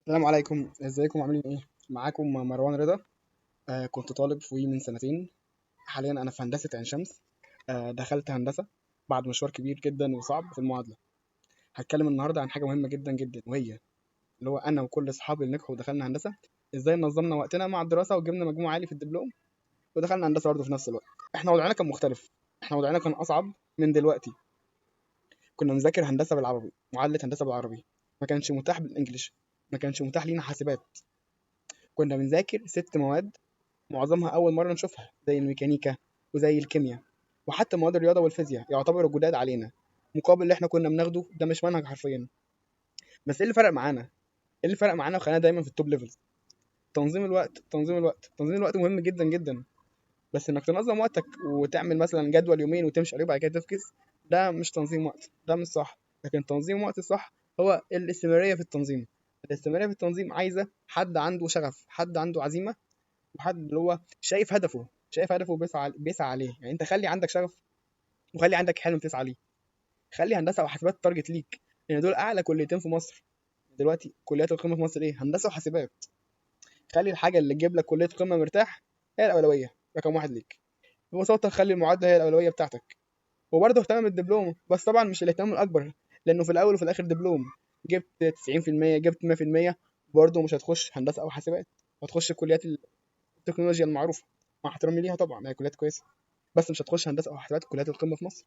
السلام عليكم، ازيكم عاملين ايه؟ معاكم مروان رضا. كنت طالب في من سنتين. حاليا انا في هندسة عين شمس. دخلت هندسة بعد مشوار كبير جدا وصعب في المعادلة. هتكلم النهاردة عن حاجة مهمة جدا جدا، وهي اللي هو انا وكل اصحابي اللي نجحوا ودخلنا هندسة، ازاي نظمنا وقتنا مع الدراسة وجبنا مجموع عالي في الدبلوم ودخلنا هندسة برضه في نفس الوقت. احنا وضعنا كان مختلف، احنا وضعنا كان اصعب من دلوقتي. كنا بنذاكر هندسة بالعربي، معادلة هندسة بالعربي، ما كانش متاح بالانجلش، ما كانش متاح لينا حاسبات. كنا بنذاكر 6 مواد معظمها أول مرة نشوفها، زي الميكانيكا وزي الكيمياء، وحتى مواد الرياضة والفيزياء يعتبروا جداد علينا، مقابل اللي احنا كنا بناخده ده مش منهج حرفيا. بس ايه اللي فرق معانا؟ ايه اللي فرق معانا وخلانا دايما في التوب ليفلز؟ تنظيم الوقت، تنظيم الوقت، تنظيم الوقت مهم جدا جدا. بس انك تنظم وقتك وتعمل مثلا جدول يومين وتمشي عليه وبعد كده تفكس، ده مش تنظيم وقت، ده مش صح. لكن تنظيم وقت الصح هو الاستمرارية في التنظيم. الاستمرارية في التنظيم عايزة حد عنده شغف، حد عنده عزيمة، وحد اللي هو شايف هدفه، شايف هدفه بيسعى عليه. يعني انت خلي عندك شغف وخلي عندك حلم تسعى ليه. خلي هندسه وحاسبات تارجت ليك، لان دول اعلى كليتين في مصر دلوقتي. كليات القمه في مصر ايه؟ هندسه وحاسبات. خلي الحاجه اللي تجيب لك كليه قمه مرتاح هي الاولويه رقم واحد ليك. ببساطه خلي المعادله هي الاولويه بتاعتك، وبرضه اهتم بالدبلوم، بس طبعا مش الاهتمام الاكبر، لانه في الاول وفي الاخر دبلوم. جبت 90%، جبت 100%، برضه مش هتخش هندسه او حاسبات، هتخش كليات التكنولوجيا المعروفه، مع احترامي ليها طبعا هي كليات كويسه، بس مش هتخش هندسه او حاسبات كليات القمه في مصر.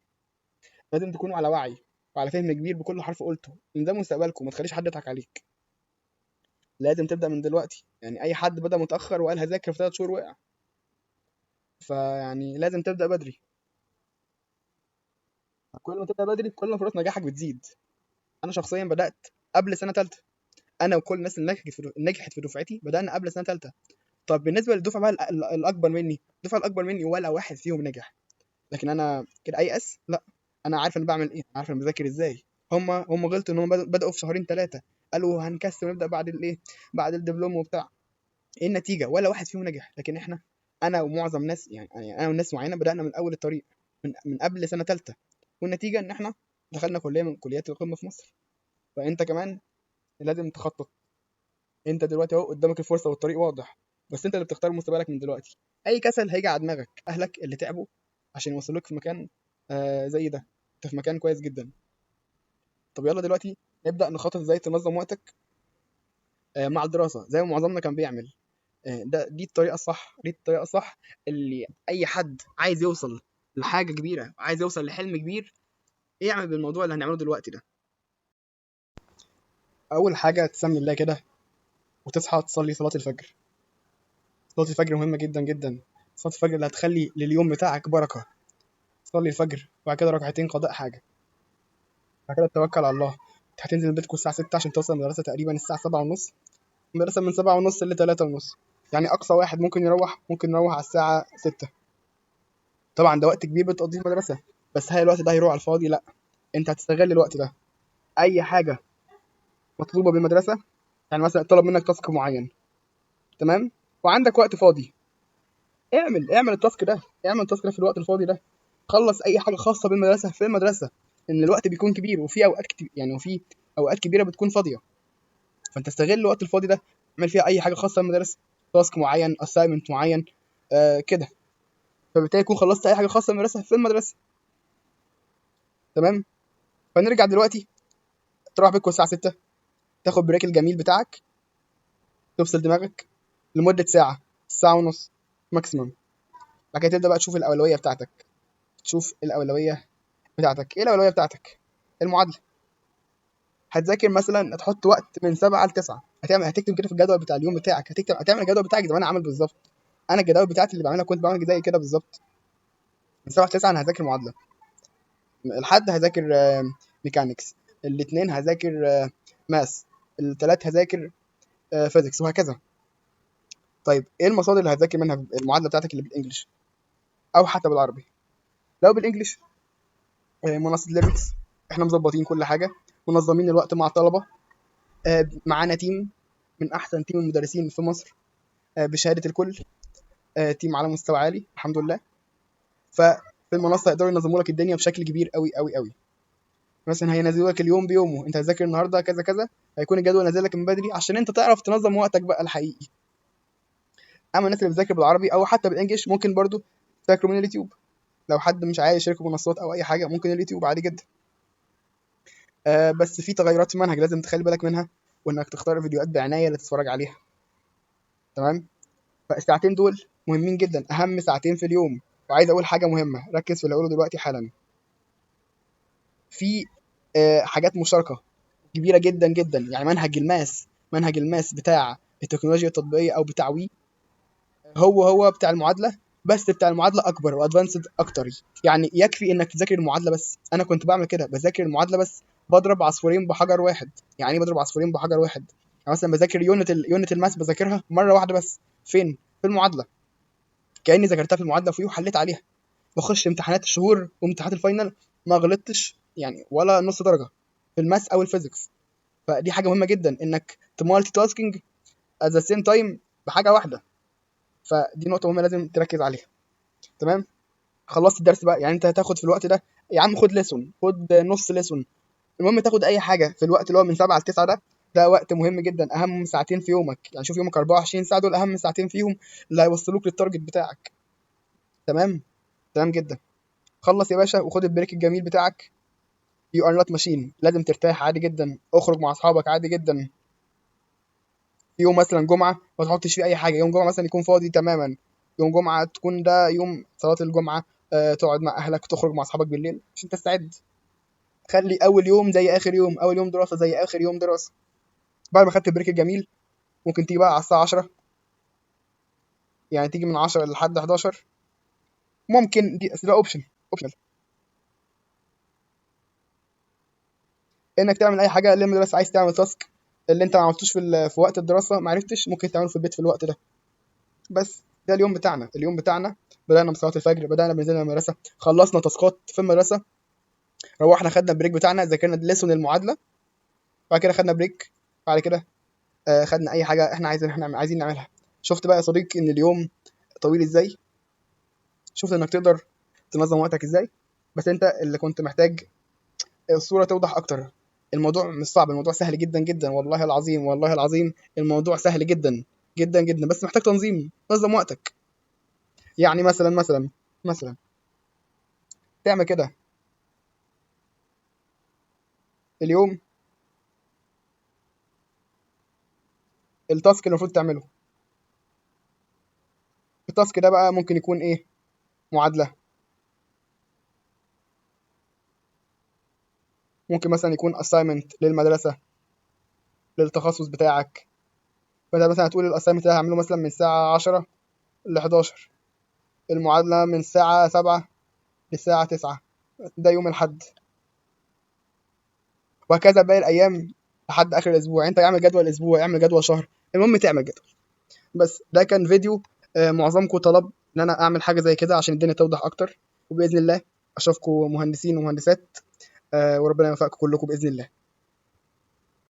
لازم تكونوا على وعي وعلى فهم كبير بكل حرف قلته، لان ده مستقبلكم، ما تخليش حد يضحك عليك. لازم تبدا من دلوقتي، يعني اي حد بدا متاخر وقال هذاكر في 3 شهور وقع. فيعني لازم تبدا بدري. كل ما تبدا بدري كل ما فرص نجاحك بتزيد. انا شخصيا بدات قبل سنه ثالثه. انا وكل الناس اللي نجحت في دفعتي بدانا قبل سنه ثالثه. طب بالنسبه للدفعه بقى الاكبر مني، الدفعه الاكبر مني ولا واحد فيهم نجح، لكن انا كده ايأس؟ لا، انا عارف انا بعمل ايه، عارف انا بذاكر ازاي. هم غلطوا ان هم بداوا في شهرين ثلاثه، قالوا هنكسر نبدا بعد الايه، بعد الدبلوم وبتاع. ايه النتيجه؟ ولا واحد فيهم نجح. لكن احنا، انا ومعظم ناس، يعني انا والناس معينه بدانا من اول الطريق، من قبل سنه ثالثه، والنتيجه ان احنا دخلنا كليه من كليات القمه في مصر. فانت كمان لازم تخطط. انت دلوقتي اهو قدامك الفرصه والطريق واضح، بس انت اللي بتختار مستقبلك من دلوقتي. اي كسل هيجي على دماغك، اهلك اللي تعبوا عشان يوصلوك في مكان زي ده، انت في مكان كويس جدا. طب يلا دلوقتي نبدا نخطط ازاي تنظم وقتك مع الدراسه زي ما معظمنا كان بيعمل. دي الطريقه الصح، دي الطريقه الصح اللي اي حد عايز يوصل لحاجه كبيره، عايز يوصل لحلم كبير، يعمل بالموضوع اللي هنعمله دلوقتي ده. اول حاجه تسمي الله كده وتصحى تصلي صلاه الفجر. صلاه الفجر مهمه جدا جدا. صلاه الفجر اللي هتخلي لليوم بتاعك بركه. صلي الفجر وبعد كده ركعتين قضاء حاجه، بعد كده توكل على الله. انت هتنزل من بيتكم الساعه 6 عشان توصل المدرسه تقريبا الساعه 7 ونص. المدرسه من 7 ونص ل 3 ونص، يعني اقصى واحد ممكن يروح على الساعه 6. طبعا ده وقت كبير بتقضيه في المدرسه، بس هل الوقت ده هيروح على الفاضي؟ لا، انت هتستغل الوقت ده. اي حاجه مطلوبه بالمدرسه، يعني مثلا طلب منك تاسك معين، تمام، وعندك وقت فاضي، اعمل التاسك ده، اعمل التاسك ده في الوقت الفاضي ده. خلص اي حاجه خاصه بالمدرسه في المدرسه، ان الوقت بيكون كبير وفي اوقات كتير، يعني وفي اوقات كبيره بتكون فاضيه. فانت استغل الوقت الفاضي ده، اعمل فيها اي حاجه خاصه بالمدرسه، تاسك معين، اساينمنت معين، كده. فبالتالي يكون خلصت اي حاجه خاصه بالمدرسه في المدرسه، تمام. فنرجع دلوقتي، تروح بيتكم الساعه 6، تاخد بريك الجميل بتاعك، تفصل دماغك لمده ساعه، ساعه ونص ماكسيمم. بعد كده تبدا بقى تشوف الاولويه بتاعتك. تشوف الاولويه بتاعتك، ايه الاولويه بتاعتك؟ المعادله. هتذاكر مثلا، هتحط وقت من 7 ل 9، هتكتب كده في الجدول بتاع اليوم بتاعك، هتعمل الجدول بتاعك زي ما انا عامل بالظبط. انا الجداول بتاعتي اللي بعملها كنت بعمل زي كده بالظبط. من 7 ل 9 انا هذاكر معادله، الحد هذاكر ميكانيكس، الاثنين هذاكر ماس، الثلاث هذاكر فيزيكس، وهكذا. طيب ايه المصادر اللي هتذاكر منها المعادله بتاعتك اللي بالانجلش او حتى بالعربي؟ لو بالانجلش منصه ليرنكس، احنا مظبطين كل حاجه، منظمين الوقت مع الطلبه، معانا تيم من احسن تيم المدرسين في مصر بشهاده الكل، تيم على مستوى عالي الحمد لله. ففي المنصه يقدروا ينظموا لك الدنيا بشكل كبير قوي قوي قوي. مثلا هينزلوا لك اليوم بيومه، انت هتذاكر النهارده كذا كذا، هيكون الجدول نازل لك من بدري عشان انت تعرف تنظم وقتك بقى الحقيقي. اما الناس اللي بتذاكر بالعربي او حتى بالانجلش ممكن برضو تذاكروا من اليوتيوب. لو حد مش عايز يشارك منصات او اي حاجه ممكن اليوتيوب عادي جدا. بس في تغيرات في المنهج لازم تخلي بالك منها، وانك تختار فيديوهات بعنايه اللي تتفرج عليها. تمام. فالساعتين دول مهمين جدا، اهم ساعتين في اليوم. وعايز اقول حاجه مهمه، ركز في اللي اقوله دلوقتي حالا. في حاجات مشتركه كبيره جدا جدا، يعني منهج الماس بتاع التكنولوجيا التطبيقيه او بتاع وي هو بتاع المعادله، بس بتاع المعادله اكبر وادفانسد اكتر. يعني يكفي انك تذاكر المعادله بس. انا كنت بعمل كده، بذاكر المعادله بس، بضرب عصفورين بحجر واحد. يعني ايه بضرب عصفورين بحجر واحد؟ يعني مثلا بذاكر يونت الماس، بذاكرها مره واحده بس. فين؟ في المعادله. كاني ذاكرتها في المعادله فيه وحليت عليها. بخش امتحانات الشهور وامتحانات الفاينل ما غلطتش يعني ولا نص درجه في الماس او الفيزيكس. فدي حاجه مهمه جدا، انك تمالتي تاسكينج at the same time بحاجه واحده. فدي نقطه مهمه لازم تركز عليها. تمام. خلصت الدرس بقى، يعني انت هتاخد في الوقت ده، يا عم خد ليسون، خد نص ليسون، المهم تاخد اي حاجه في الوقت اللي هو من 7 ل 9 ده. ده وقت مهم جدا، اهم ساعتين في يومك. يعني شوف يومك 24 ساعه، دول اهم ساعتين فيهم اللي هيوصلوك للتارجت بتاعك. تمام. تمام جدا. خلص يا باشا وخد البريك الجميل بتاعك. يو ار نوت ماشين، لازم ترتاح عادي جدا، اخرج مع اصحابك عادي جدا. في يوم مثلا جمعه ما تحطش فيه اي حاجه، يوم جمعه مثلا يكون فاضي تماما. يوم جمعه تكون ده يوم صلاه الجمعه، تقعد مع اهلك، تخرج مع اصحابك بالليل عشان تستعد. خلي اول يوم زي اخر يوم، اول يوم دراسه زي اخر يوم دراسه. بعد ما خدت البريك الجميل ممكن تيجي بقى على الساعه 10، يعني تيجي من 10 لحد 11. ممكن دي ده اوبشنال انك تعمل اي حاجه لما بس عايز تعمل تاسك اللي انت ما عملتوش في وقت الدراسه، ما عرفتش، ممكن تعمله في البيت في الوقت ده. بس ده اليوم بتاعنا. بدأنا من صلاة الفجر، بدأنا بنزلنا المدرسة، خلصنا تاسكات في المدرسة، روحنا خدنا البريك بتاعنا، ذاكرنا ليسون المعادلة، بعد كده خدنا بريك، بعد كده خدنا أي حاجة احنا عايزين نعملها. شفت بقى يا صديقي إن اليوم طويل إزاي؟ شفت إنك تقدر تنظم وقتك إزاي؟ بس أنت اللي كنت محتاج الصورة توضح أكتر. الموضوع مش صعب، الموضوع سهل جدا جدا، والله العظيم والله العظيم الموضوع سهل جدا جدا جدا، بس محتاج تنظيم. نظم وقتك. يعني مثلا تعمل كده اليوم، التاسك اللي المفروض تعمله. التاسك ده بقى ممكن يكون ايه؟ معادلة، ممكن مثلا يكون assignment للمدرسة، للتخصص بتاعك. فانت مثلا هتقول الاسايمنت ده هعمله مثلا من الساعة 10 ل 11، المعادلة من الساعة 7 للساعة 9، ده يوم الحد. وهكذا باقي الأيام لحد آخر الأسبوع. أنت اعمل جدول أسبوع، اعمل جدول شهر، المهم تعمل جدول. بس ده كان فيديو، معظمكم طلب إن أنا أعمل حاجة زي كده عشان الدنيا توضح أكتر. وبإذن الله أشوفكم مهندسين ومهندسات، وربنا يوفقكم كلكم بإذن الله.